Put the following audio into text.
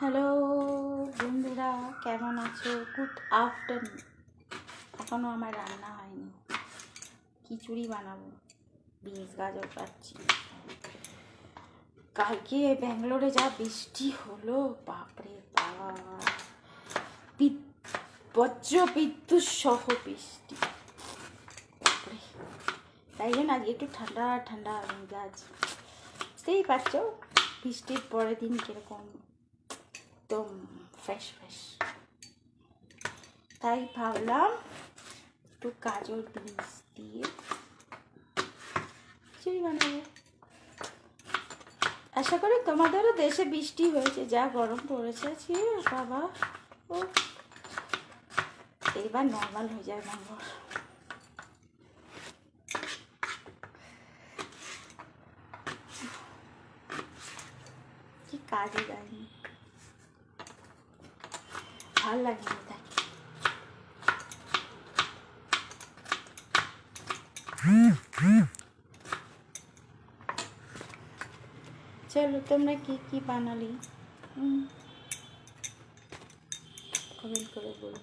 Hello বন্ধুরা, কেমন আছো? Good afternoon. এখনও আমার রান্না হয়নি, খিচুড়ি বানাবো, বিনস গাজর কাটছি। কালকে ব্যাঙ্গালোরে যা বৃষ্টি হলো, বাপরে বাপ, বজ্র বিদ্যুৎ সহ বৃষ্টি, বাপরে। তাই জন্য আজকে একটু ঠান্ডা ঠান্ডা মেজাজ, বুঝতেই পারছো বৃষ্টির পরের দিন কিরকম একদম ফ্রেশ ফ্রেশ। তাই ভাবলাম একটু গাজর বিনস দিয়ে খিচুড়ি বানাবো। আশা করি তোমাদেরও দেশে বৃষ্টি হয়েছে, যা গরম পড়েছে বাবা। ও এবার নর্মাল হয়ে যায় ব্যাঙ্গালোর। কি কাজে যায়নি, ভাল লাগেনি তাই। চলো, তোমরা কি কি বানালি কমেন্ট করে বলো।